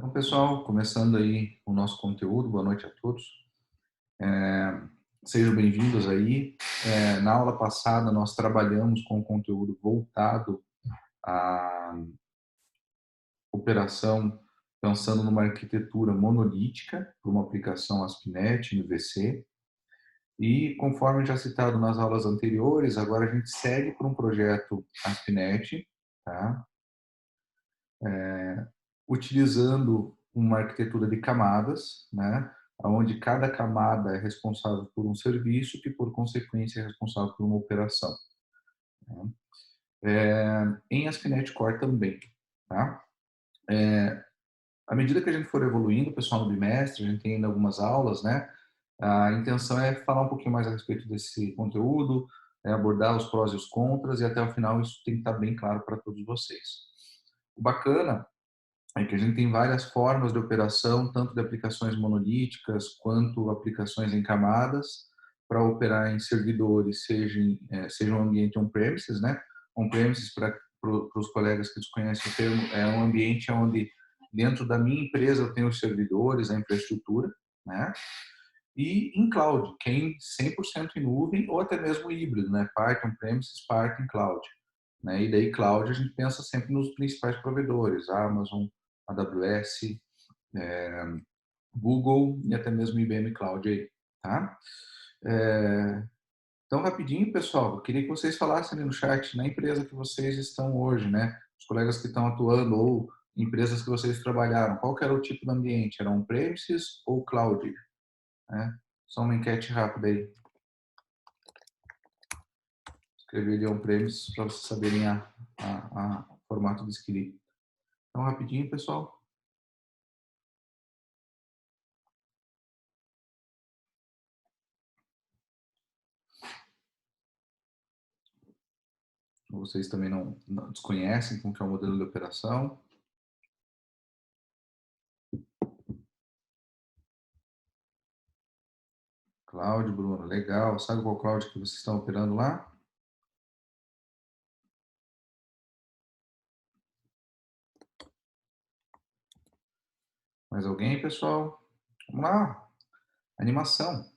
Então, pessoal, começando aí o nosso conteúdo, boa noite a todos. Sejam bem-vindos aí. Na aula passada, nós trabalhamos com conteúdo voltado à operação, pensando numa arquitetura monolítica, para uma aplicação ASP.NET, MVC. E, conforme já citado nas aulas anteriores, agora a gente segue para um projeto ASP.NET, tá? Utilizando uma arquitetura de camadas, né, onde cada camada é responsável por um serviço que, por consequência, é responsável por uma operação. Né. Em ASP.NET Core também. Tá? À medida que a gente for evoluindo, pessoal, no bimestre, a gente tem ainda algumas aulas, né? A intenção é falar um pouquinho mais a respeito desse conteúdo, abordar os prós e os contras, e até o final isso tem que estar bem claro para todos vocês. O bacana é que a gente tem várias formas de operação, tanto de aplicações monolíticas quanto aplicações em camadas, para operar em servidores, seja um ambiente on-premises, né? On-premises, para os colegas que desconhecem o termo, é um ambiente onde, dentro da minha empresa, eu tenho os servidores, a infraestrutura, né? E em cloud, que é em 100% em nuvem, ou até mesmo híbrido, né? Parte on-premises, parte em cloud. Né? E daí cloud a gente pensa sempre nos principais provedores, Amazon, AWS, Google e até mesmo IBM Cloud aí, tá? Então, rapidinho, pessoal, eu queria que vocês falassem ali no chat, na empresa que vocês estão hoje, né? Os colegas que estão atuando ou empresas que vocês trabalharam, qual que era o tipo de ambiente? Era on-premises ou cloud? Né? Só uma enquete rápida aí. Escrever ali on-premises para vocês saberem o formato de script. Então, rapidinho, pessoal. Vocês também não desconhecem como que é o modelo de operação. Cloud, Bruno, legal. Sabe qual cloud que vocês estão operando lá? Mais alguém, pessoal? Vamos lá. Animação.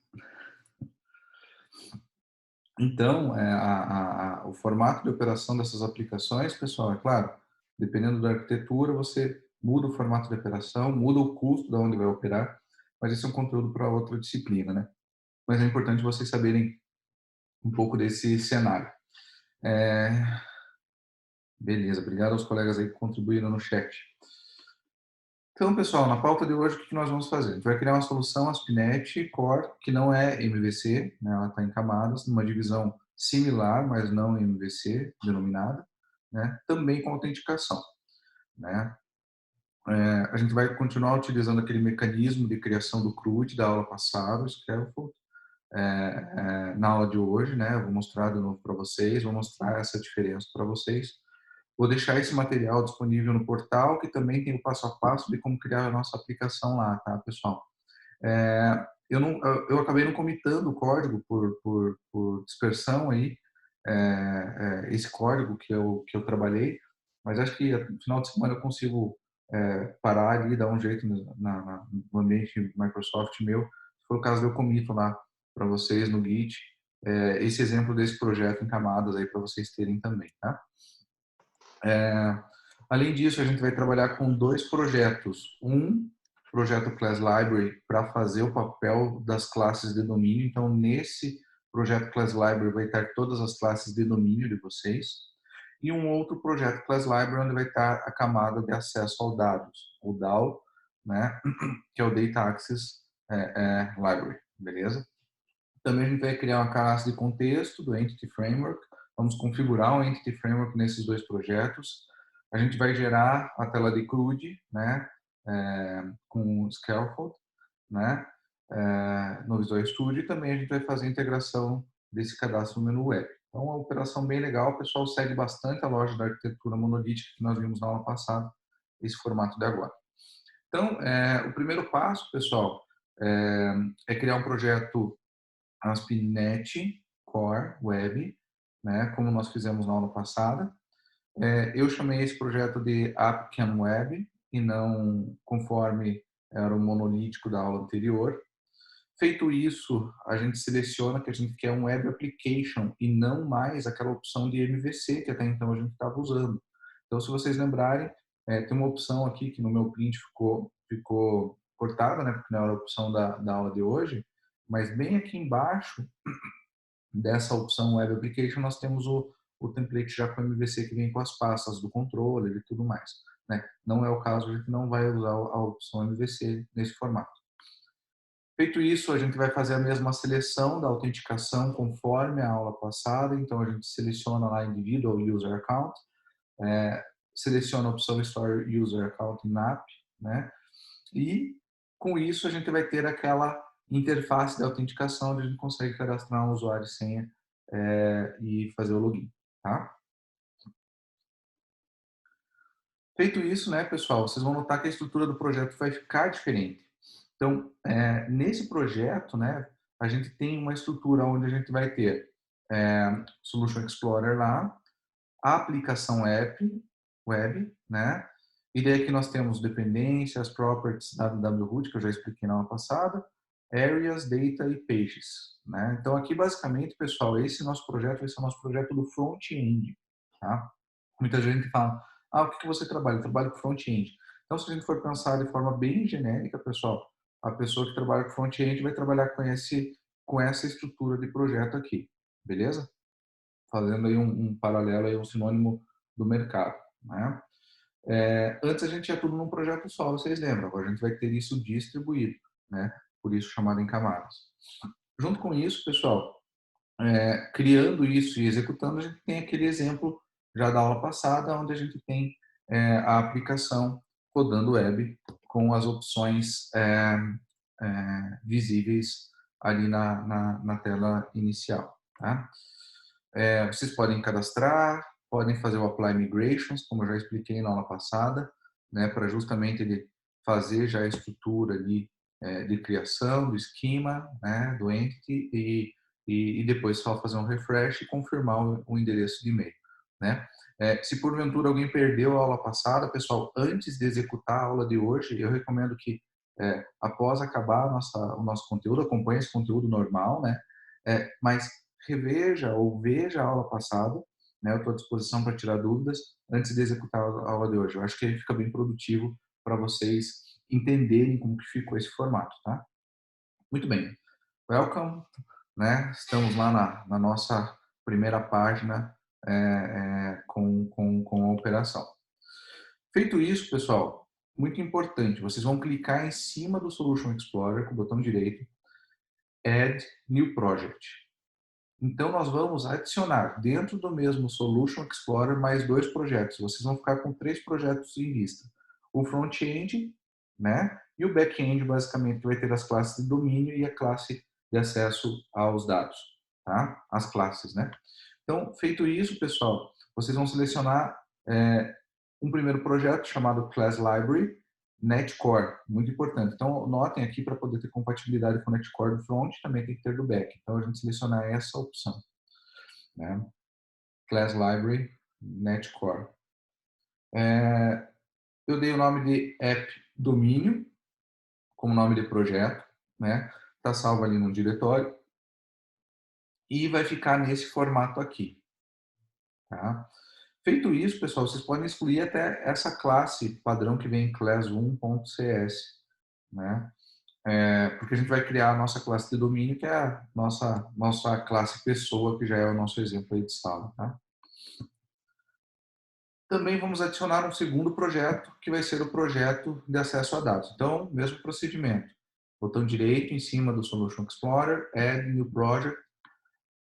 Então, o formato de operação dessas aplicações, pessoal, é claro, dependendo da arquitetura, você muda o formato de operação, muda o custo de onde vai operar, mas esse é um conteúdo para outra disciplina, né? Mas é importante vocês saberem um pouco desse cenário. Beleza, obrigado aos colegas aí que contribuíram no chat. Então, pessoal, na pauta de hoje, o que nós vamos fazer? A gente vai criar uma solução ASP.NET Core, que não é MVC, né? Ela está em camadas, numa divisão similar, mas não MVC, denominada, né? Também com autenticação. Né? A gente vai continuar utilizando aquele mecanismo de criação do CRUD da aula passada, o Scaffold, na aula de hoje, né? Eu vou mostrar de novo para vocês, vou mostrar essa diferença para vocês. Vou deixar esse material disponível no portal, que também tem o passo a passo de como criar a nossa aplicação lá, tá, pessoal? Eu acabei não comitando o código por dispersão aí, esse código que eu trabalhei, mas acho que no final de semana eu consigo parar ali e dar um jeito no ambiente Microsoft meu. Se for o caso, eu comito lá para vocês no Git esse exemplo desse projeto em camadas aí para vocês terem também, tá? Além disso, a gente vai trabalhar com dois projetos. Um projeto Class Library para fazer o papel das classes de domínio. Então, nesse projeto Class Library vai estar todas as classes de domínio de vocês. E um outro projeto Class Library onde vai estar a camada de acesso ao dados, o DAO, né? Que é o Data Access Library, beleza? Também a gente vai criar uma classe de contexto do Entity Framework. Vamos configurar o Entity Framework nesses dois projetos. A gente vai gerar a tela de CRUD, né, com Scaffold, né, no Visual Studio, e também a gente vai fazer a integração desse cadastro no menu web. Então, uma operação bem legal. O pessoal segue bastante a loja da arquitetura monolítica que nós vimos na aula passada, esse formato de agora. Então, o primeiro passo, pessoal, é criar um projeto ASP.NET Core Web, né, como nós fizemos na aula passada. Eu chamei esse projeto de AppCam Web, e não conforme era o monolítico da aula anterior. Feito isso, a gente seleciona que a gente quer um Web Application e não mais aquela opção de MVC que até então a gente estava usando. Então, se vocês lembrarem, tem uma opção aqui que no meu print ficou cortada, né, porque não era a opção da aula de hoje, mas bem aqui embaixo dessa opção Web Application nós temos o template já com MVC que vem com as pastas do controller e tudo mais. Né? Não é o caso, a gente não vai usar a opção MVC nesse formato. Feito isso, a gente vai fazer a mesma seleção da autenticação conforme a aula passada. Então, a gente seleciona lá Individual User Account, seleciona a opção Store User Account in App, né? E, com isso, a gente vai ter aquela interface de autenticação onde a gente consegue cadastrar um usuário e senha e fazer o login, tá? Feito isso, né, pessoal, vocês vão notar que a estrutura do projeto vai ficar diferente. Então, nesse projeto, né, a gente tem uma estrutura onde a gente vai ter Solution Explorer lá, a aplicação web, né, e daí aqui nós temos dependências, properties, www-root, que eu já expliquei na aula passada, areas, data e pages, né. Então, aqui, basicamente, pessoal, esse nosso projeto vai ser o nosso projeto do front-end, tá? Muita gente fala, o que você trabalha? Eu trabalho com front-end. Então, se a gente for pensar de forma bem genérica, pessoal, a pessoa que trabalha com front-end vai trabalhar com essa estrutura de projeto aqui, beleza? Fazendo aí um paralelo, aí um sinônimo do mercado, né? Antes a gente tinha tudo num projeto só, vocês lembram? Agora a gente vai ter isso distribuído, né? Por isso chamado em camadas. Junto com isso, pessoal, criando isso e executando, a gente tem aquele exemplo já da aula passada, onde a gente tem a aplicação rodando web com as opções visíveis ali na tela inicial. Tá? Vocês podem cadastrar, podem fazer o Apply Migrations, como eu já expliquei na aula passada, né, para justamente ele fazer já a estrutura ali de criação do esquema, né, do entity e depois só fazer um refresh e confirmar o endereço de e-mail, né? Se porventura alguém perdeu a aula passada, pessoal, antes de executar a aula de hoje, eu recomendo que após acabar o nosso conteúdo, acompanhe esse conteúdo normal, né? Mas reveja ou veja a aula passada, né? Eu estou à disposição para tirar dúvidas antes de executar a aula de hoje. Eu acho que ele fica bem produtivo para vocês entenderem como que ficou esse formato, tá? Muito bem. Welcome, né? Estamos lá na nossa primeira página com a operação. Feito isso, pessoal, muito importante, vocês vão clicar em cima do Solution Explorer com o botão direito, Add New Project. Então, nós vamos adicionar dentro do mesmo Solution Explorer mais 2 projetos. Vocês vão ficar com 3 projetos em vista. O front-end, né? E o back-end, basicamente, vai ter as classes de domínio e a classe de acesso aos dados, tá? As classes, né? Então, feito isso, pessoal, vocês vão selecionar um primeiro projeto chamado Class Library Netcore, muito importante. Então, notem aqui, para poder ter compatibilidade com o Netcore do front, também tem que ter do back. Então, a gente selecionar essa opção, né? Class Library Netcore. Eu dei o nome de App Domínio, como nome de projeto, né? Está salvo ali no diretório. E vai ficar nesse formato aqui, tá? Feito isso, pessoal, vocês podem excluir até essa classe padrão que vem em class1.cs, né? Porque a gente vai criar a nossa classe de domínio, que é a nossa classe pessoa, que já é o nosso exemplo aí de sala, tá? Também vamos adicionar um segundo projeto, que vai ser o projeto de acesso a dados. Então, mesmo procedimento. Botão direito em cima do Solution Explorer, Add New Project,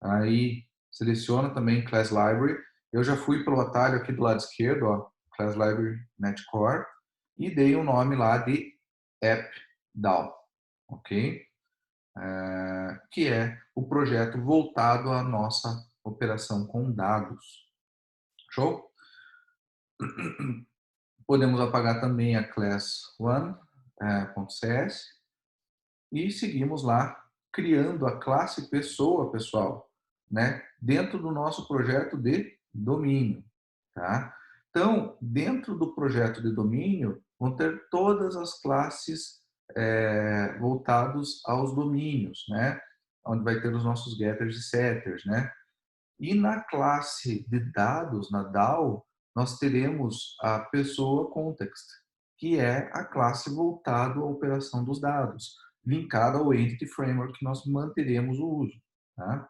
aí seleciona também Class Library. Eu já fui pelo atalho aqui do lado esquerdo, ó, Class Library Netcore, e dei o nome lá de AppDAO, ok? Que é o projeto voltado à nossa operação com dados. Show? Podemos apagar também a class1.cs e seguimos lá criando a classe pessoa, pessoal, né, dentro do nosso projeto de domínio, tá? Então, dentro do projeto de domínio, vão ter todas as classes voltados aos domínios, né? Onde vai ter os nossos getters e setters, né? E na classe de dados, na DAO, nós teremos a pessoa context, que é a classe voltada à operação dos dados, linkada ao Entity Framework que nós manteremos o uso. Tá?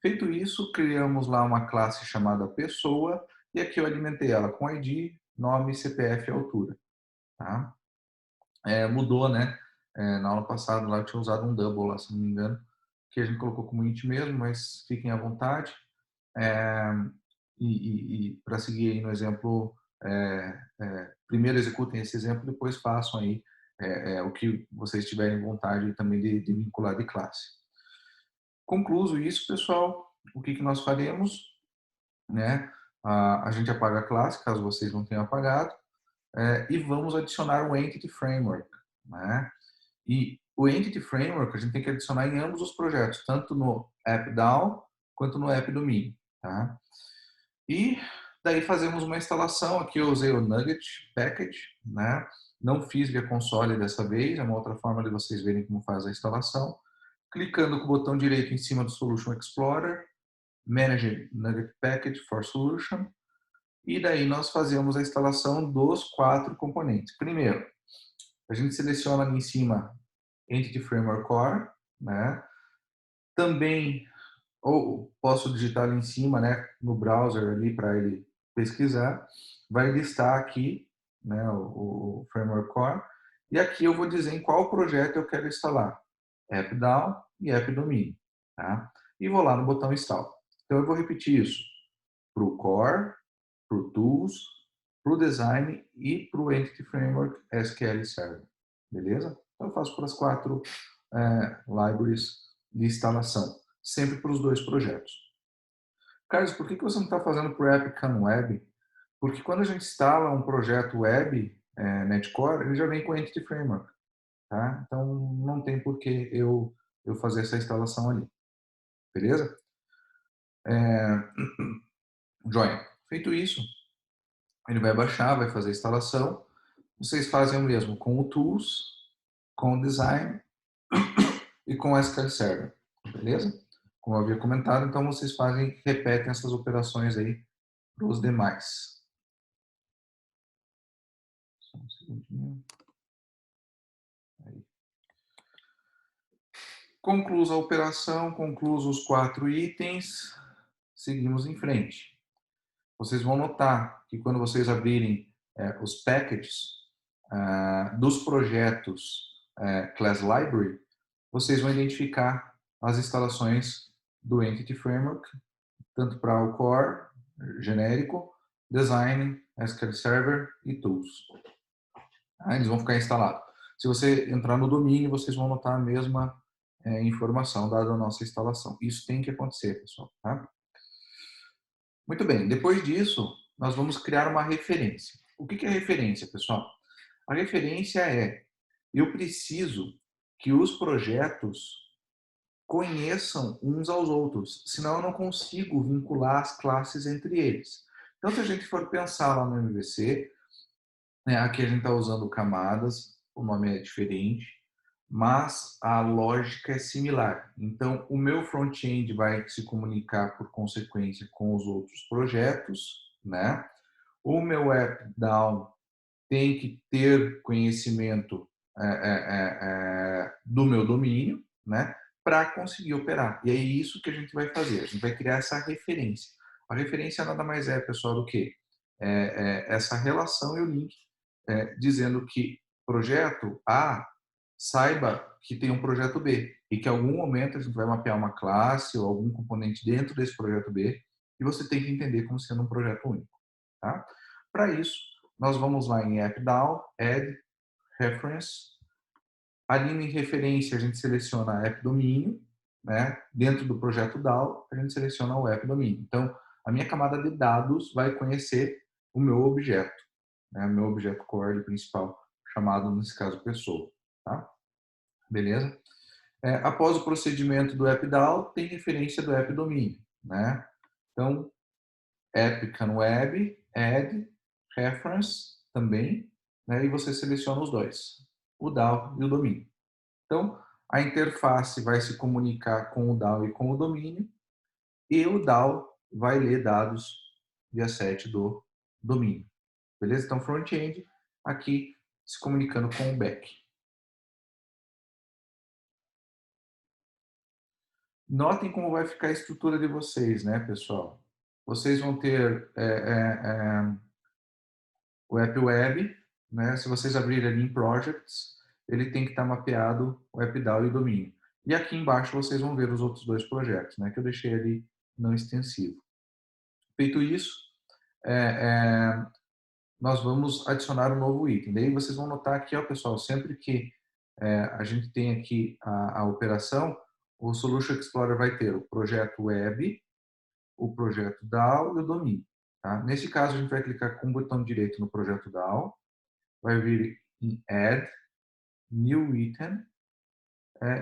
Feito isso, criamos lá uma classe chamada pessoa, e aqui eu alimentei ela com ID, nome, CPF e altura. Tá? Mudou, né? Na aula passada lá eu tinha usado um double, lá, se não me engano, que a gente colocou como int mesmo, mas fiquem à vontade. E para seguir aí no exemplo, primeiro executem esse exemplo, depois façam aí o que vocês tiverem vontade também de vincular de classe. Concluso isso, pessoal, o que nós faremos, né? A gente apaga a classe, caso vocês não tenham apagado, e vamos adicionar o Entity Framework, né? E o Entity Framework a gente tem que adicionar em ambos os projetos, tanto no AppDAO quanto no AppDomínio, tá? E daí fazemos uma instalação, aqui eu usei o Nugget Package, né? Não fiz via console dessa vez, é uma outra forma de vocês verem como faz a instalação. Clicando com o botão direito em cima do Solution Explorer, Manage Nugget Package for Solution, e daí nós fazemos a instalação dos 4 componentes. Primeiro, a gente seleciona ali em cima Entity Framework Core, né? Também, ou posso digitar ali em cima, né, no browser ali para ele pesquisar, vai listar aqui, né, o Framework Core, e aqui eu vou dizer em qual projeto eu quero instalar, AppDAO e AppDomínio, tá? E vou lá no botão Install. Então eu vou repetir isso para o Core, para o Tools, para o Design e para o Entity Framework SQL Server, beleza? Então eu faço para as 4 libraries de instalação, sempre para os 2 projetos. Carlos, por que você não está fazendo para o AppCam Web? Porque quando a gente instala um projeto web, Netcore, ele já vem com o Entity Framework, tá? Então não tem por que eu fazer essa instalação ali, beleza? Joia. Feito isso, ele vai baixar, vai fazer a instalação. Vocês fazem o mesmo com o Tools, com o Design e com o SQL Server, beleza? Como eu havia comentado, então vocês repetem essas operações aí para os demais. Só um segundinho. Aí. Conclusa a operação, conclusa os 4 itens, seguimos em frente. Vocês vão notar que quando vocês abrirem os packages dos projetos Class Library, vocês vão identificar as instalações do Entity Framework, tanto para o Core, genérico, Design, SQL Server e Tools. Eles vão ficar instalados. Se você entrar no domínio, vocês vão notar a mesma informação dada a nossa instalação. Isso tem que acontecer, pessoal. Tá? Muito bem. Depois disso, nós vamos criar uma referência. O que é referência, pessoal? A referência eu preciso que os projetos conheçam uns aos outros, senão eu não consigo vincular as classes entre eles. Então, se a gente for pensar lá no MVC, aqui a gente está usando camadas, o nome é diferente, mas a lógica é similar. Então, o meu front-end vai se comunicar, por consequência, com os outros projetos, né? O meu app-down tem que ter conhecimento do meu domínio, né? Para conseguir operar. E é isso que a gente vai fazer. A gente vai criar essa referência. A referência nada mais é, pessoal, do que essa relação e o link dizendo que projeto A saiba que tem um projeto B e que em algum momento a gente vai mapear uma classe ou algum componente dentro desse projeto B e você tem que entender como sendo um projeto único. Tá? Para isso, nós vamos lá em AppDAO, Add, Reference. Ali em referência, a gente seleciona AppDomínio, né? Dentro do projeto DAO, a gente seleciona o AppDomínio. Então, a minha camada de dados vai conhecer o meu objeto, né? O meu objeto core principal, chamado, nesse caso, pessoa. Tá? Beleza? Após o procedimento do AppDAO, tem referência do AppDomínio, né? Então, AppCanWeb, Add, reference também, né? E você seleciona os dois, o DAO e o domínio. Então, a interface vai se comunicar com o DAO e com o domínio, e o DAO vai ler dados de asset do domínio. Beleza? Então, front-end aqui se comunicando com o back. Notem como vai ficar a estrutura de vocês, né, pessoal? Vocês vão ter o app web, né? Se vocês abrirem ali em projects, ele tem que estar mapeado o app DAO e o domínio. E aqui embaixo vocês vão ver os outros dois projetos, né? Que eu deixei ali não extensivo. Feito isso, nós vamos adicionar um novo item. Daí vocês vão notar aqui, ó, pessoal, sempre que a gente tem aqui a operação, o Solution Explorer vai ter o projeto web, o projeto DAO e o domínio. Tá? Nesse caso, a gente vai clicar com o botão direito no projeto DAO, vai vir em Add, New Item,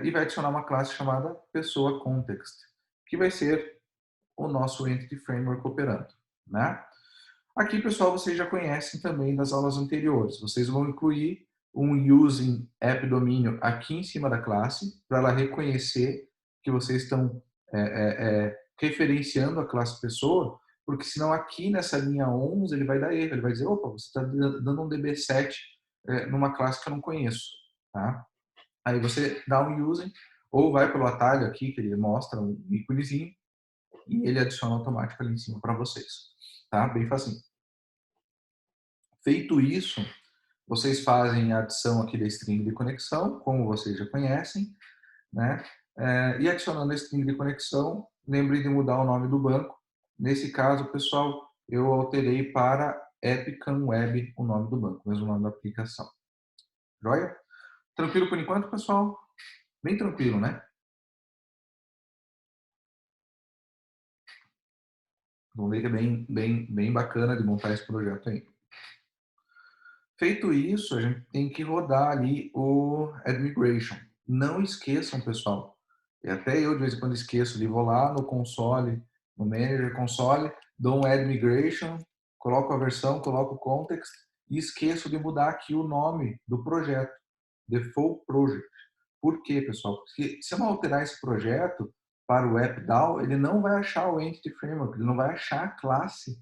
e vai adicionar uma classe chamada Pessoa Context, que vai ser o nosso Entity Framework operando. Né? Aqui, pessoal, vocês já conhecem também das aulas anteriores. Vocês vão incluir um using app domínio aqui em cima da classe, para ela reconhecer que vocês estão referenciando a classe pessoa, porque senão aqui nessa linha 11 ele vai dar erro, ele vai dizer, opa, você está dando um DB7 numa classe que eu não conheço. Tá? Aí você dá um using, ou vai pelo atalho aqui, que ele mostra um íconezinho, e ele adiciona automático ali em cima para vocês. Tá? Bem facinho. Feito isso, vocês fazem a adição aqui da string de conexão, como vocês já conhecem, né? E adicionando a string de conexão, lembre de mudar o nome do banco. Nesse caso, pessoal, eu alterei para Epicam Web o nome do banco, mesmo nome da aplicação. Joia? Tranquilo por enquanto, pessoal? Bem tranquilo, né? Vamos ver que é bem bacana de montar esse projeto aí. Feito isso, a gente tem que rodar ali o Add Migration. Não esqueçam, pessoal, e até eu de vez em quando esqueço de vou lá no console, no Manager Console, dou um Add Migration, coloco a versão, coloco o context e esqueço de mudar aqui o nome do projeto, Default Project. Por quê, pessoal? Porque se eu não alterar esse projeto para o AppDAO, ele não vai achar o Entity Framework, ele não vai achar a classe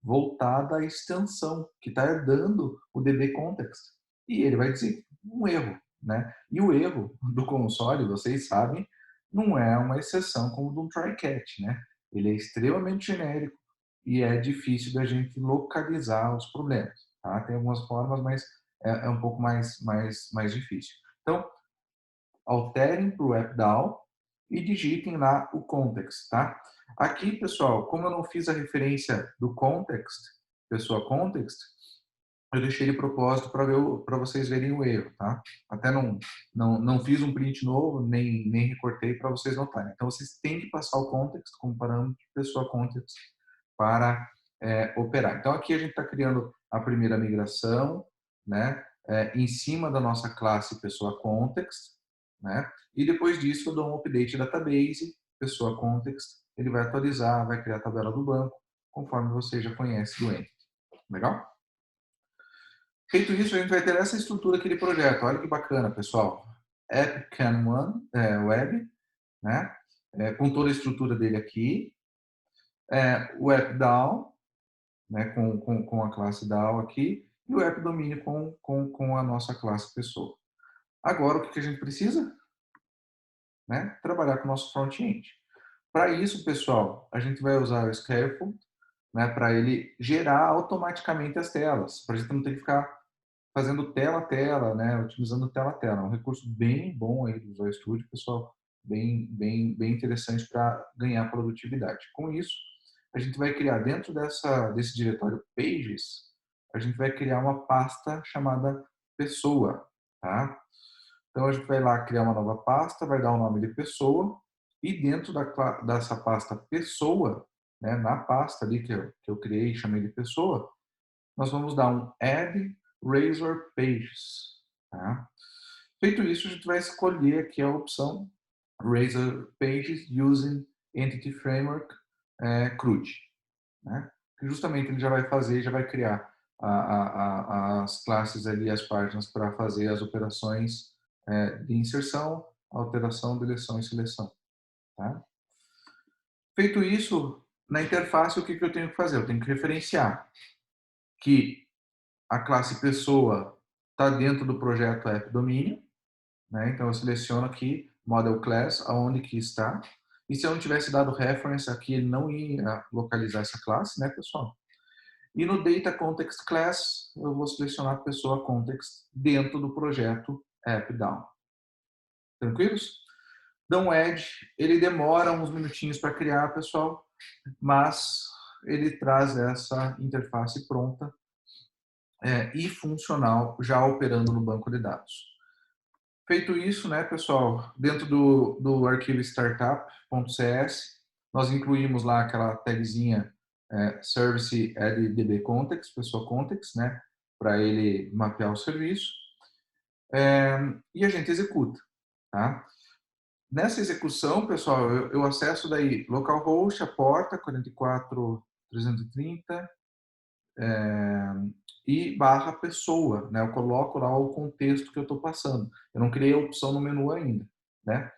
voltada à extensão que está herdando o DB Context. E ele vai dizer um erro. Né? E o erro do console, vocês sabem, não é uma exceção como o do try-catch. Né? Ele é extremamente genérico e é difícil da gente localizar os problemas. Tá? Tem algumas formas, mas é um pouco mais difícil. Então, alterem para o AppDAO e digitem lá o context, tá? Aqui, pessoal, como eu não fiz a referência do context, pessoa context, eu deixei de propósito para vocês verem o erro, tá? Até não fiz um print novo, nem recortei para vocês notarem. Então, vocês têm que passar o context como parâmetro de pessoa context para operar. Então, aqui a gente está criando a primeira migração, né? Em cima da nossa classe pessoa context, né? E depois disso eu dou um update database, pessoa context, ele vai atualizar, vai criar a tabela do banco, conforme você já conhece do Entity. Legal? Feito isso, a gente vai ter essa estrutura aqui de projeto. Olha que bacana, pessoal. Epicam One, Web, né? Com toda a estrutura dele aqui. O AppDAO, né? Com a classe DAO aqui. E o AppDomínio com a nossa classe pessoa. Agora, o que a gente precisa? Né? Trabalhar com o nosso front-end. Para isso, pessoal, a gente vai usar o Scaffold, né? Para ele gerar automaticamente as telas. Para a gente não ter que ficar fazendo tela a tela, né? Utilizando tela a tela. É um recurso bem bom aí do Visual Studio, pessoal, bem interessante para ganhar produtividade. Com isso, a gente vai criar dentro desse diretório Pages, a gente vai criar uma pasta chamada Pessoa, tá? Então a gente vai lá criar uma nova pasta, vai dar o nome de Pessoa e dentro dessa pasta Pessoa, né? Na pasta ali que eu criei, chamei de Pessoa, nós vamos dar um Add Razor Pages. Tá? Feito isso, a gente vai escolher aqui a opção Razor Pages Using Entity Framework CRUD. Né? Que justamente ele já vai fazer, já vai criar as classes ali, as páginas para fazer as operações de inserção, alteração, deleção e seleção. Tá? Feito isso, na interface, o que eu tenho que fazer? Eu tenho que referenciar que a classe pessoa está dentro do projeto app domínio, né? Então eu seleciono aqui model class, aonde que está. E se eu não tivesse dado reference aqui, ele não ia localizar essa classe, né, pessoal? E no data context class, eu vou selecionar a pessoa context dentro do projeto app down. Tranquilos? Dão add, ele demora uns minutinhos para criar, pessoal, mas ele traz essa interface pronta e funcional, já operando no banco de dados. Feito isso, né, pessoal, dentro do arquivo startup.cs, nós incluímos lá aquela tagzinha service add db context, pessoa context, né, para ele mapear o serviço, e a gente executa, tá? Nessa execução, pessoal, eu acesso daí localhost, a porta 44.330, e barra pessoa, né? Eu coloco lá o contexto que eu estou passando. Eu não criei a opção no menu ainda, né?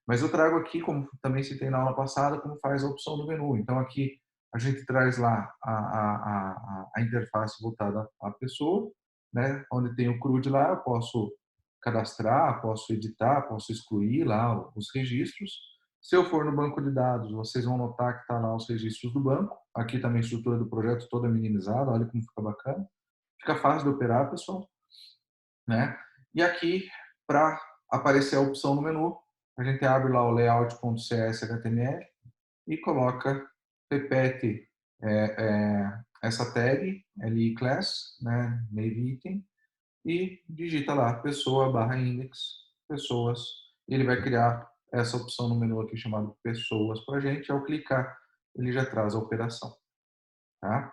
Mas eu trago aqui, como também citei na aula passada, como faz a opção do menu. Então aqui a gente traz lá a interface voltada à pessoa, né? Onde tem o CRUD lá, eu posso cadastrar, posso editar, posso excluir lá os registros. Se eu for no banco de dados, vocês vão notar que está lá os registros do banco. Aqui também a estrutura do projeto toda minimizada, olha como fica bacana. Fica fácil de operar, pessoal, né? E aqui, para aparecer a opção no menu, a gente abre lá o layout.cshtml e coloca, repete essa tag, li class, né, name item, e digita lá pessoa barra index, pessoas, e ele vai criar essa opção no menu aqui chamado pessoas para a gente. Ao clicar, ele já traz a operação, tá?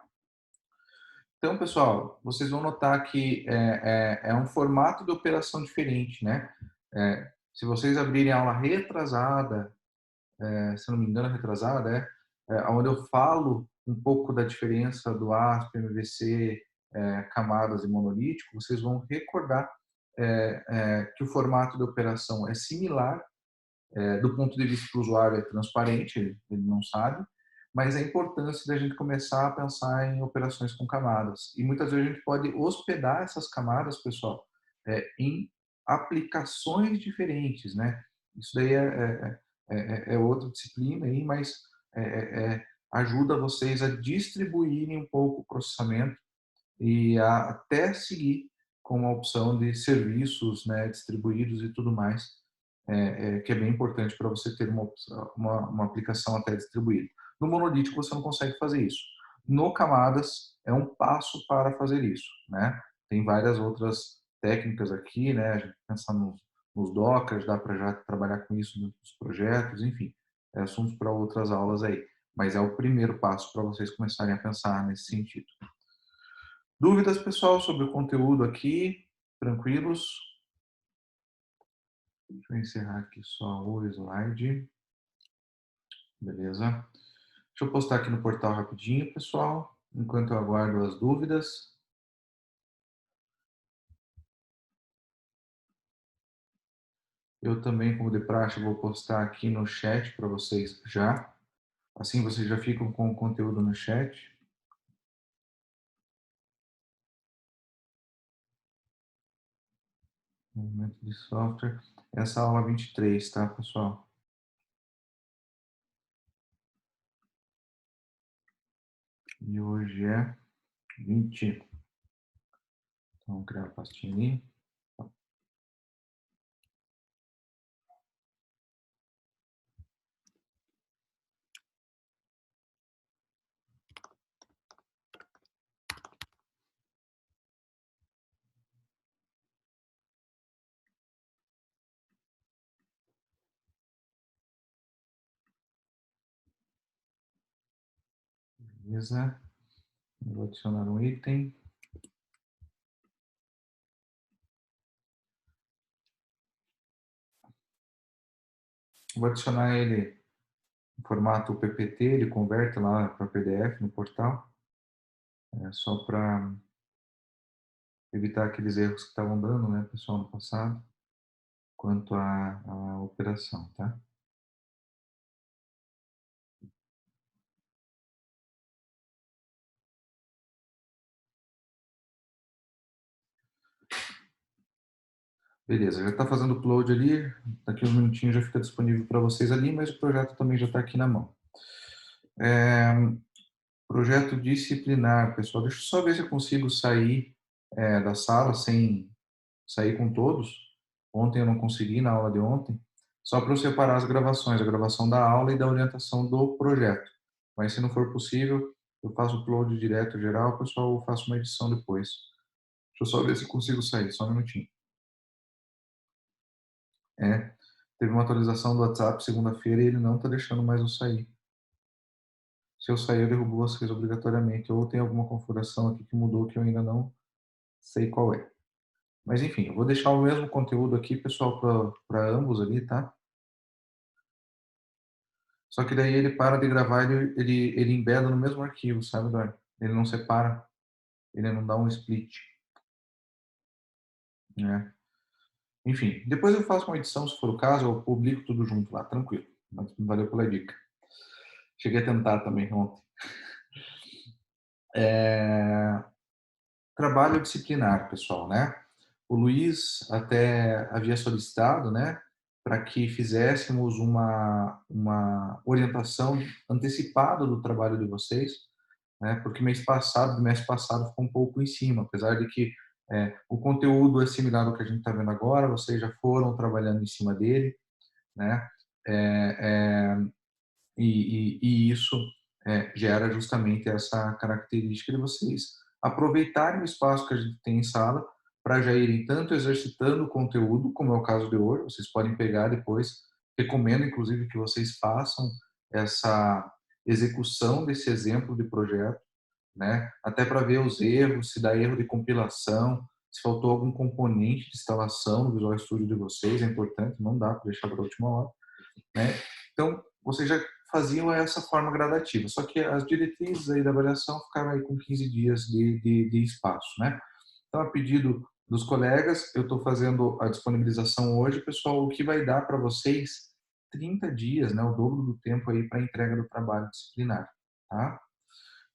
Então, pessoal, vocês vão notar que é um formato de operação diferente, né? Se vocês abrirem a aula retrasada, se não me engano, retrasada, onde eu falo um pouco da diferença do ASP, MVC, camadas e monolítico, vocês vão recordar que o formato de operação é similar, do ponto de vista do usuário é transparente, ele não sabe, mas a importância da gente começar a pensar em operações com camadas. E muitas vezes a gente pode hospedar essas camadas, pessoal, em aplicações diferentes, né? Isso daí é outra disciplina aí, mas ajuda vocês a distribuírem um pouco o processamento e a até seguir com a opção de serviços, né, distribuídos e tudo mais, que é bem importante para você ter uma aplicação até distribuída. No monolítico você não consegue fazer isso. No camadas é um passo para fazer isso, né? Tem várias outras técnicas aqui, né? A gente pensa nos dockers, dá para já trabalhar com isso nos projetos, enfim, assuntos para outras aulas aí. Mas é o primeiro passo para vocês começarem a pensar nesse sentido. Dúvidas, pessoal, sobre o conteúdo aqui? Tranquilos? Deixa eu encerrar aqui só o slide. Beleza? Deixa eu postar aqui no portal rapidinho, pessoal, enquanto eu aguardo as dúvidas. Eu também, como de praxe, vou postar aqui no chat para vocês já. Assim vocês já ficam com o conteúdo no chat. Momento de software. Essa é a aula 23, tá, pessoal? E hoje é 20. Então, vamos criar a pastinha ali. Beleza? Vou adicionar um item. Vou adicionar ele em formato PPT, ele converte lá para PDF no portal. Só para evitar aqueles erros que estavam dando, né, pessoal, no passado, quanto à operação, tá? Beleza, já está fazendo o upload ali, daqui uns minutinhos já fica disponível para vocês ali, mas o projeto também já está aqui na mão. Projeto disciplinar, pessoal, deixa eu só ver se eu consigo sair da sala sem sair com todos. Ontem eu não consegui, na aula de ontem, só para eu separar as gravações, a gravação da aula e da orientação do projeto. Mas se não for possível, eu faço o upload direto geral, pessoal, eu faço uma edição depois. Deixa eu só ver se eu consigo sair, só um minutinho. Teve uma atualização do WhatsApp segunda-feira e ele não está deixando mais eu sair. Se eu sair, eu derrubo vocês obrigatoriamente. Ou tem alguma configuração aqui que mudou que eu ainda não sei qual é. Mas enfim, eu vou deixar o mesmo conteúdo aqui, pessoal, para ambos ali, tá? Só que daí ele para de gravar, ele embeda no mesmo arquivo, sabe, Eduardo? Ele não separa, ele não dá um split, né? Enfim, depois eu faço uma edição, se for o caso, eu publico tudo junto lá, tranquilo. Mas valeu pela dica. Cheguei a tentar também ontem. Trabalho disciplinar, pessoal, né? O Luiz até havia solicitado, né, para que fizéssemos uma orientação antecipada do trabalho de vocês, né, porque mês passado ficou um pouco em cima, apesar de que o conteúdo é similar ao que a gente está vendo agora, vocês já foram trabalhando em cima dele, né, é, é, e isso gera justamente essa característica de vocês aproveitarem o espaço que a gente tem em sala para já irem tanto exercitando o conteúdo, como é o caso de hoje, vocês podem pegar depois, recomendo inclusive que vocês façam essa execução desse exemplo de projeto, né? Até para ver os erros, se dá erro de compilação, se faltou algum componente de instalação no Visual Studio de vocês, é importante, não dá para deixar para a última hora, né? Então, vocês já faziam essa forma gradativa, só que as diretrizes aí da avaliação ficaram aí com 15 dias de espaço, né? Então, a pedido dos colegas, eu estou fazendo a disponibilização hoje, pessoal, o que vai dar para vocês 30 dias, né? O dobro do tempo aí para entrega do trabalho disciplinar, tá?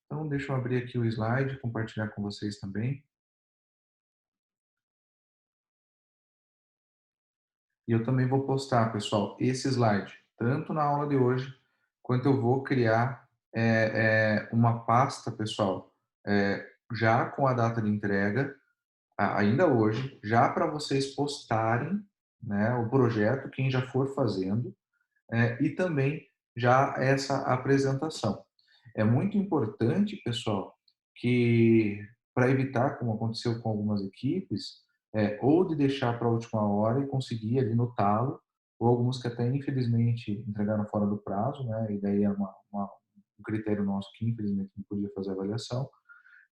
Então, deixa eu abrir aqui o slide, compartilhar com vocês também. E eu também vou postar, pessoal, esse slide, tanto na aula de hoje, quanto eu vou criar uma pasta, pessoal, já com a data de entrega, ainda hoje, já para vocês postarem, né, o projeto, quem já for fazendo, e também já essa apresentação. É muito importante, pessoal, que para evitar, como aconteceu com algumas equipes, ou de deixar para a última hora e conseguir ali no talo, ou alguns que até infelizmente entregaram fora do prazo, né? E daí é um critério nosso que infelizmente não podia fazer avaliação,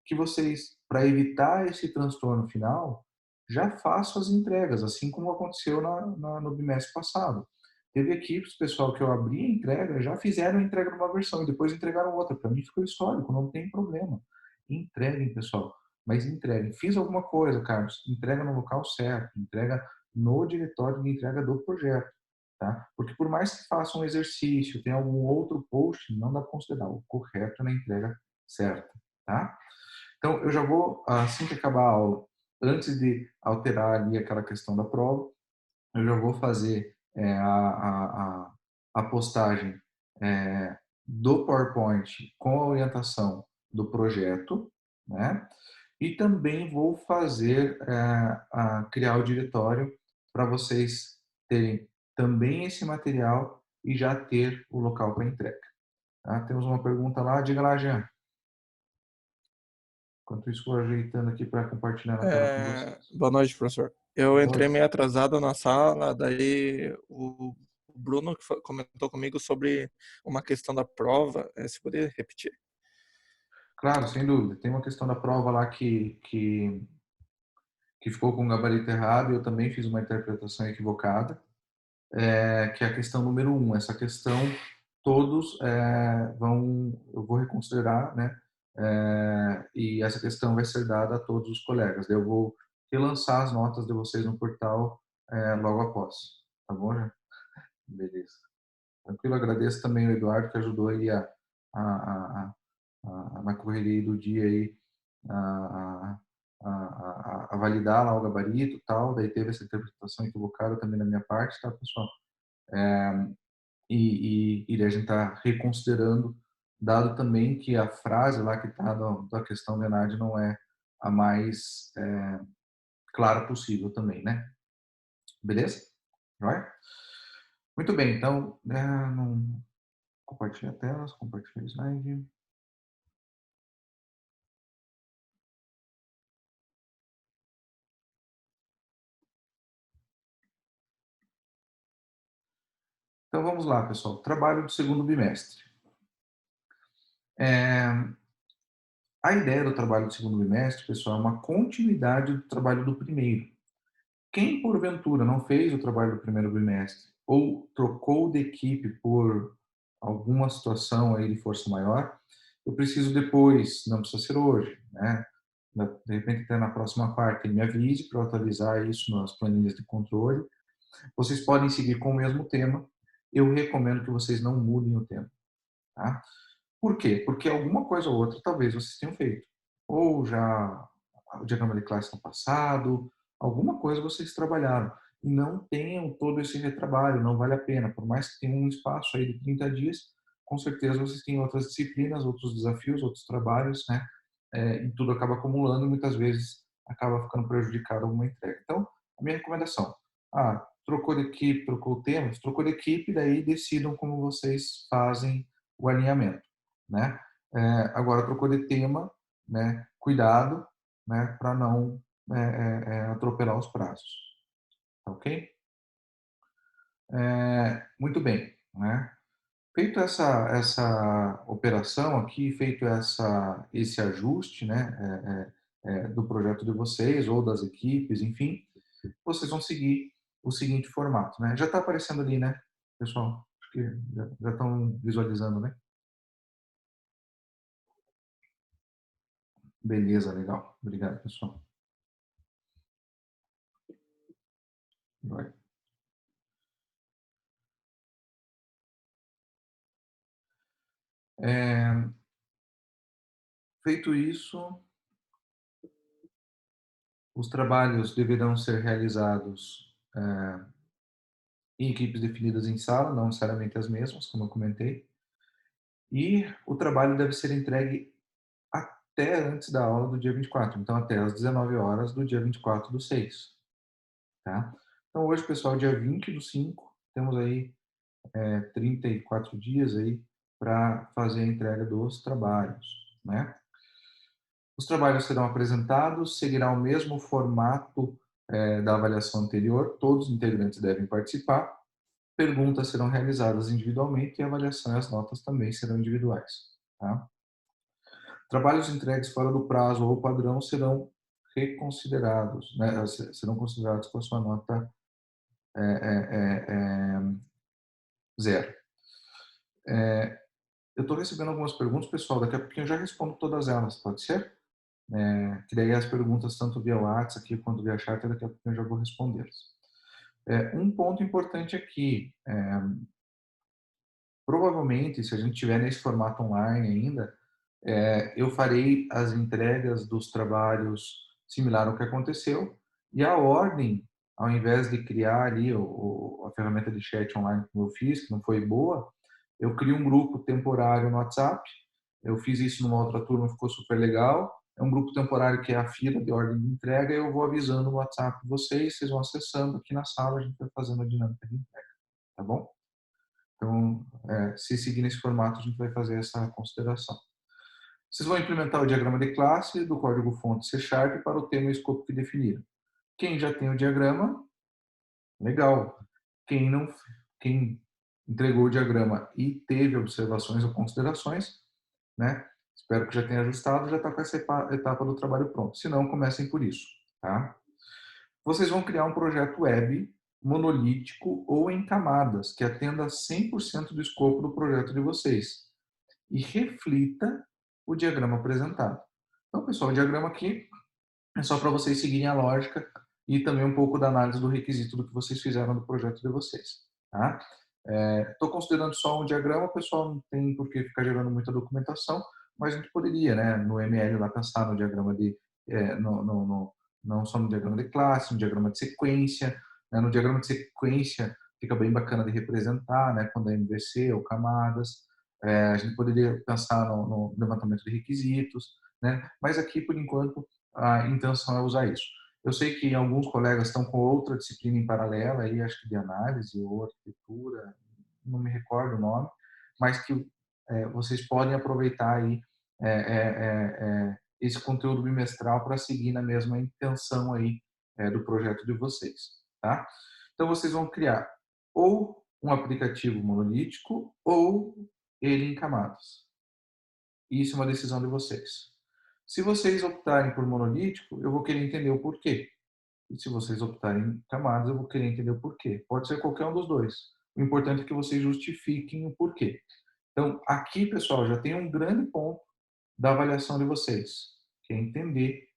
que vocês, para evitar esse transtorno final, já façam as entregas, assim como aconteceu no bimestre passado. Teve equipes, pessoal, que eu abri a entrega, já fizeram a entrega numa versão e depois entregaram outra. Para mim ficou histórico, não tem problema. Entreguem, pessoal, mas entreguem. Fiz alguma coisa, Carlos, entrega no local certo, entrega no diretório de entrega do projeto. Tá? Porque por mais que faça um exercício, tenha algum outro post, não dá para considerar. O correto é na entrega certa. Tá? Então, eu já vou, assim que acabar a aula, antes de alterar ali aquela questão da prova, eu já vou fazer a postagem do PowerPoint com a orientação do projeto, né? E também vou fazer, criar o diretório para vocês terem também esse material e já ter o local para entrega. Tá? Temos uma pergunta lá, diga lá, Jean. Enquanto isso, vou ajeitando aqui para compartilhar na tela com vocês. Boa noite, professor. Eu Boa entrei noite. meio atrasado na sala, daí o Bruno comentou comigo sobre uma questão da prova. Se poderia repetir? Claro, sem dúvida. Tem uma questão da prova lá que ficou com o gabarito errado e eu também fiz uma interpretação equivocada, que é a questão número 1. Essa questão todos eu vou reconsiderar, né? e essa questão vai ser dada a todos os colegas. Eu vou relançar as notas de vocês no portal logo após. Tá bom, já? Beleza. Tranquilo, agradeço também o Eduardo que ajudou aí a, na correria do dia aí a, a validar lá o gabarito e tal, daí teve essa interpretação equivocada também da minha parte, tá, pessoal? E a gente está reconsiderando, dado também que a frase lá que está da questão de ENAD não é a mais clara possível também, né? Beleza? Vai? Muito bem, então, não compartilha a tela, compartilha o slide. Então vamos lá, pessoal. Trabalho do segundo bimestre. A ideia do trabalho do segundo bimestre, pessoal, é uma continuidade do trabalho do primeiro. Quem, porventura, não fez o trabalho do primeiro bimestre ou trocou de equipe por alguma situação aí de força maior, eu preciso depois, não precisa ser hoje, né? De repente, até na próxima quarta, ele me avise para eu atualizar isso nas planilhas de controle. Vocês podem seguir com o mesmo tema. Eu recomendo que vocês não mudem o tema, tá? Por quê? Porque alguma coisa ou outra talvez vocês tenham feito. Ou já o diagrama de classe no passado, alguma coisa vocês trabalharam. E não tenham todo esse retrabalho, não vale a pena. Por mais que tenham um espaço aí de 30 dias, com certeza vocês têm outras disciplinas, outros desafios, outros trabalhos, né? E tudo acaba acumulando e muitas vezes acaba ficando prejudicado alguma entrega. Então, a minha recomendação, trocou de equipe, trocou temas, trocou de equipe, daí decidam como vocês fazem o alinhamento, né? Agora, trocou de tema, né? Cuidado, né? Para não atropelar os prazos, tá ok? Muito bem, né? Feito essa operação aqui, feito esse ajuste, né? Do projeto de vocês ou das equipes, enfim, vocês vão seguir o seguinte formato, né? Já está aparecendo ali, né, pessoal? Acho que já estão visualizando, né? Beleza, legal. Obrigado, pessoal. Vai. Feito isso, os trabalhos deverão ser realizados em equipes definidas em sala, não necessariamente as mesmas, como eu comentei, e o trabalho deve ser entregue até antes da aula do dia 24, então até às 19 horas do dia 24 do 6, tá? Então hoje, pessoal, dia 20 do 5, temos aí 34 dias aí para fazer a entrega dos trabalhos, né? Os trabalhos serão apresentados, seguirá o mesmo formato da avaliação anterior, todos os integrantes devem participar, perguntas serão realizadas individualmente e a avaliação e as notas também serão individuais. Tá? Trabalhos entregues fora do prazo ou padrão serão reconsiderados, né? Serão considerados com a sua nota é, é, é, zero. Eu estou recebendo algumas perguntas, pessoal, daqui a pouquinho eu já respondo todas elas, pode ser? Que daí as perguntas, tanto via WhatsApp aqui quanto via chat, daqui a pouquinho eu já vou respondê-las. Um ponto importante aqui, provavelmente, se a gente tiver nesse formato online ainda, eu farei as entregas dos trabalhos similar ao que aconteceu e a ordem, ao invés de criar ali a ferramenta de chat online que eu fiz, que não foi boa, eu crio um grupo temporário no WhatsApp. Eu fiz isso numa outra turma, ficou super legal. É um grupo temporário que é a fila de ordem de entrega. Eu vou avisando no WhatsApp vocês vão acessando aqui na sala, a gente vai fazendo a dinâmica de entrega, tá bom? Então, se seguir nesse formato, a gente vai fazer essa consideração. Vocês vão implementar o diagrama de classe do código-fonte C# para o tema e escopo que definiram. Quem já tem o diagrama, legal. Quem não, quem entregou o diagrama e teve observações ou considerações, né? Espero que já tenha ajustado, já está com essa etapa do trabalho pronto. Se não, comecem por isso, tá? Vocês vão criar um projeto web monolítico ou em camadas, que atenda a 100% do escopo do projeto de vocês. E reflita o diagrama apresentado. Então, pessoal, o diagrama aqui é só para vocês seguirem a lógica e também um pouco da análise do requisito do que vocês fizeram no projeto de vocês. Tá? Estou considerando só um diagrama, pessoal, não tem por que ficar gerando muita documentação, mas a gente poderia, né, no ML, lá pensar no diagrama de, não só no diagrama de classe, no diagrama de sequência. Né, no diagrama de sequência fica bem bacana de representar, né, quando é MVC ou camadas. A gente poderia pensar no levantamento de requisitos, né, mas aqui, por enquanto, a intenção é usar isso. Eu sei que alguns colegas estão com outra disciplina em paralelo, aí acho que de análise ou arquitetura, não me recordo o nome, mas que vocês podem aproveitar aí esse conteúdo bimestral para seguir na mesma intenção aí do projeto de vocês, tá? Então vocês vão criar ou um aplicativo monolítico ou ele em camadas. Isso é uma decisão de vocês. Se vocês optarem por monolítico, eu vou querer entender o porquê. E se vocês optarem em camadas, eu vou querer entender o porquê. Pode ser qualquer um dos dois. O importante é que vocês justifiquem o porquê. Então, aqui, pessoal, já tem um grande ponto da avaliação de vocês, que é entender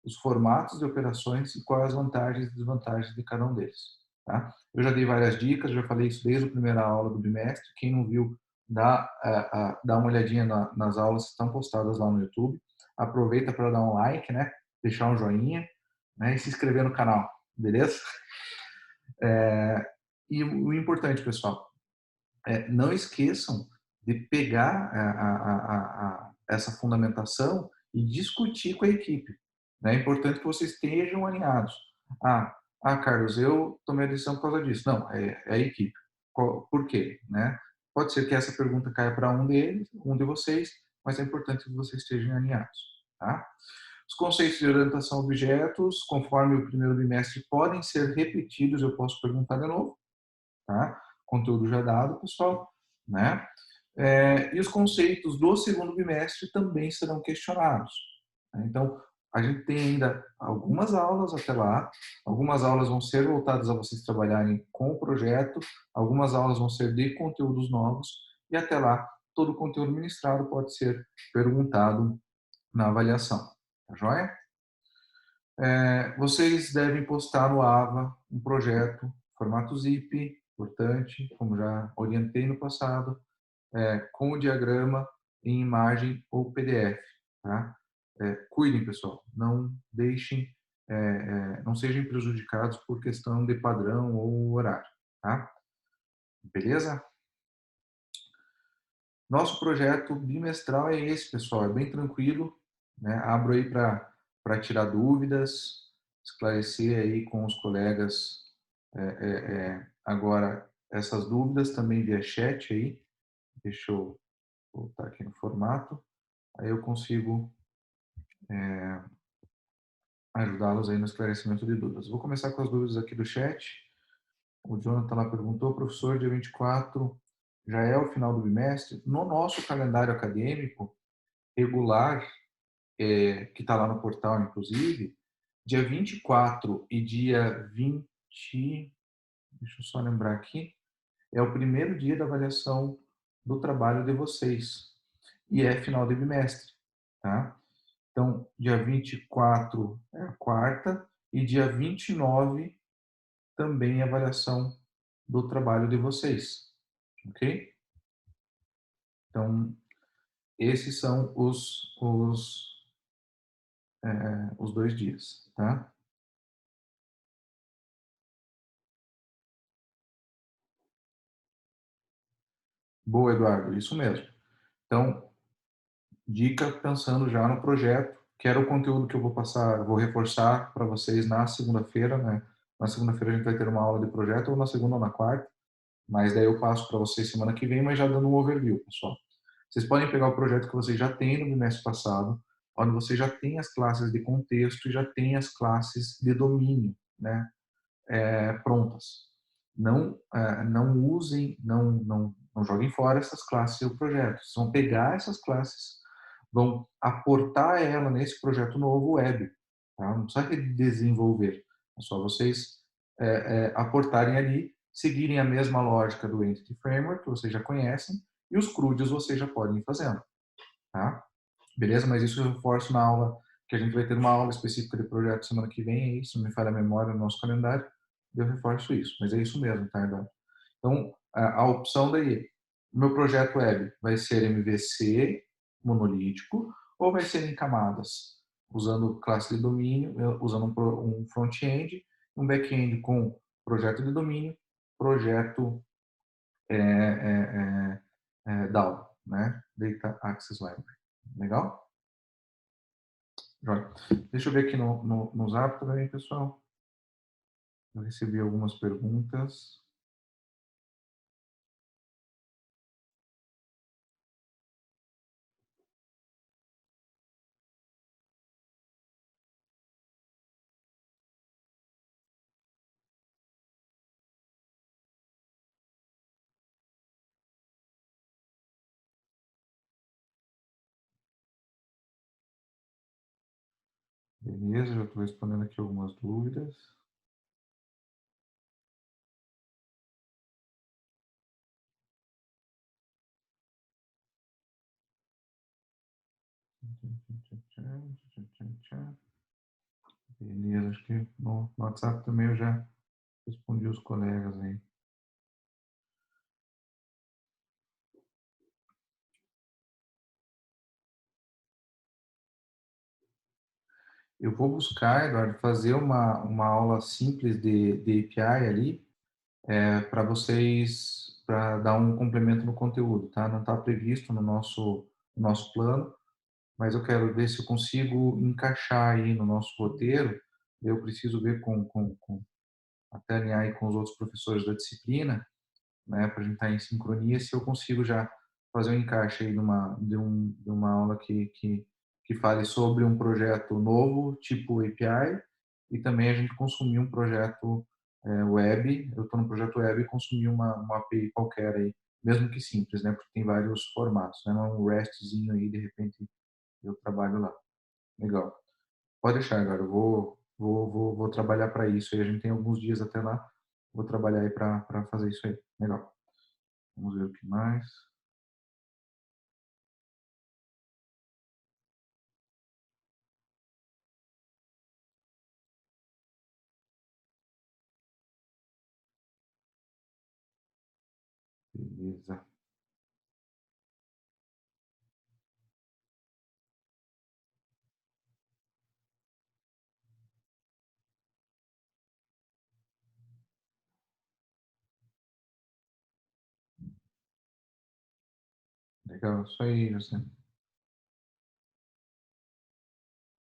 os formatos de operações e quais as vantagens e desvantagens de cada um deles. Tá? Eu já dei várias dicas, já falei isso desde a primeira aula do bimestre. Quem não viu, dá uma olhadinha nas aulas que estão postadas lá no YouTube. Aproveita para dar um like, né? Deixar um joinha, né? E se inscrever no canal, beleza? E o importante, pessoal, não esqueçam de pegar essa fundamentação e discutir com a equipe. É importante que vocês estejam alinhados. Carlos, eu tomei a decisão por causa disso. Não, é a equipe. Por quê? Né? Pode ser que essa pergunta caia para um de vocês, mas é importante que vocês estejam alinhados. Tá? Os conceitos de orientação a objetos, conforme o primeiro bimestre, podem ser repetidos, eu posso perguntar de novo. Tá? Conteúdo já dado, pessoal. Né? E os conceitos do segundo bimestre também serão questionados. Né? Então, a gente tem ainda algumas aulas até lá, algumas aulas vão ser voltadas a vocês trabalharem com o projeto, algumas aulas vão ser de conteúdos novos, e até lá, todo o conteúdo ministrado pode ser perguntado na avaliação. Tá joia? Vocês devem postar no AVA um projeto, formato zip, importante, como já orientei no passado, com o diagrama em imagem ou PDF. Tá? Cuidem, pessoal, não deixem, não sejam prejudicados por questão de padrão ou horário. Tá? Beleza? Nosso projeto bimestral é esse, pessoal, é bem tranquilo, né? Abro aí para tirar dúvidas, esclarecer aí com os colegas agora essas dúvidas também via chat aí. Deixa eu voltar aqui no formato. Aí eu consigo ajudá-los aí no esclarecimento de dúvidas. Vou começar com as dúvidas aqui do chat. O Jonathan lá perguntou, professor, dia 24 já é o final do bimestre? No nosso calendário acadêmico regular, que está lá no portal, inclusive, dia 24 e dia 20, deixa eu só lembrar aqui, é o primeiro dia da avaliação do trabalho de vocês. E é final de bimestre, tá? Então, dia 24 é a quarta e dia 29 também é a avaliação do trabalho de vocês, ok? Então, esses são os 2 dias, tá? Boa, Eduardo, isso mesmo. Então, dica pensando já no projeto, que era o conteúdo que eu vou passar, vou reforçar para vocês na segunda-feira, né? Na segunda-feira a gente vai ter uma aula de projeto, ou na segunda ou na quarta, mas daí eu passo para vocês semana que vem, mas já dando um overview, pessoal. Vocês podem pegar o projeto que vocês já têm no bimestre passado, onde você já tem as classes de contexto e já tem as classes de domínio, né? Prontas. Não usem, não joguem fora essas classes do projeto. Vocês vão pegar essas classes, vão aportar ela nesse projeto novo web. Tá? Não precisa desenvolver. É só vocês aportarem ali, seguirem a mesma lógica do Entity Framework, que vocês já conhecem, e os CRUDs vocês já podem ir fazendo. Tá? Beleza? Mas isso eu reforço na aula, que a gente vai ter uma aula específica de projeto semana que vem, aí, se não me falha a memória, no nosso calendário, eu reforço isso. Mas é isso mesmo, tá, Eduardo? Então, a opção daí, o meu projeto web vai ser MVC, monolítico, ou vai ser em camadas, usando classe de domínio, usando um front-end, um back-end com projeto de domínio, projeto DAO, né? Data Access Library. Legal? Joia. Deixa eu ver aqui no Zap também, pessoal. Eu recebi algumas perguntas. Beleza, já estou respondendo aqui algumas dúvidas. Beleza, acho que no WhatsApp também eu já respondi os colegas aí. Eu vou buscar, Eduardo, fazer uma aula simples de API ali, para vocês, para dar um complemento no conteúdo, tá? Não está previsto no nosso plano, mas eu quero ver se eu consigo encaixar aí no nosso roteiro. Eu preciso ver até alinhar aí com os outros professores da disciplina, né, para a gente estar em sincronia, se eu consigo já fazer um encaixe aí de uma aula que fale sobre um projeto novo, tipo API, e também a gente consumir um projeto web, eu estou no projeto web e consumir uma API qualquer aí, mesmo que simples, né, porque tem vários formatos, né, não é um RESTzinho aí, de repente eu trabalho lá. Legal. Pode deixar, agora eu vou trabalhar para isso, aí a gente tem alguns dias até lá, vou trabalhar aí para fazer isso aí. Legal. Vamos ver o que mais. Beleza. Legal. Isso aí, José.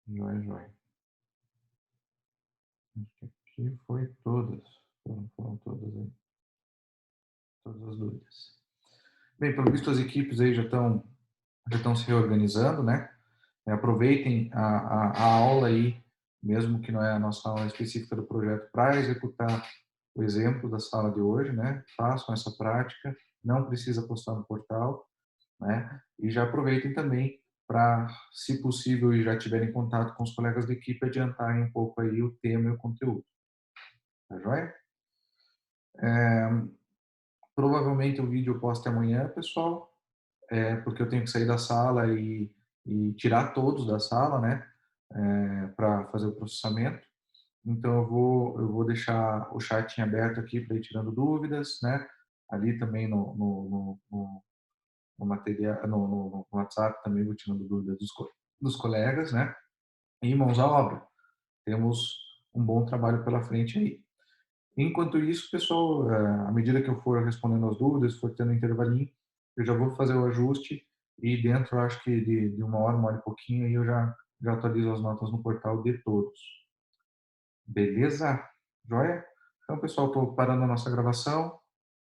Joia, joia. Acho que aqui foi todas. Foram todas aí. Todas as dúvidas. Bem, pelo visto as equipes aí já estão se reorganizando, né? Aproveitem a aula aí, mesmo que não é a nossa aula específica do projeto, para executar o exemplo da sala de hoje, né? Façam essa prática, não precisa postar no portal, né? E já aproveitem também para, se possível e já tiverem contato com os colegas de equipe, adiantarem um pouco aí o tema e o conteúdo. Tá joia? Provavelmente o vídeo eu posto amanhã, pessoal, porque eu tenho que sair da sala e tirar todos da sala, né? Para fazer o processamento. Então eu vou deixar o chat em aberto aqui para ir tirando dúvidas, né? Ali também no material, no WhatsApp também vou tirando dúvidas dos colegas, né? E mãos à obra. Temos um bom trabalho pela frente aí. Enquanto isso, pessoal, à medida que eu for respondendo as dúvidas, for tendo um intervalinho, eu já vou fazer o ajuste e dentro, acho que de uma hora e pouquinho, aí eu já atualizo as notas no portal de todos. Beleza? Joia? Então, pessoal, estou parando a nossa gravação.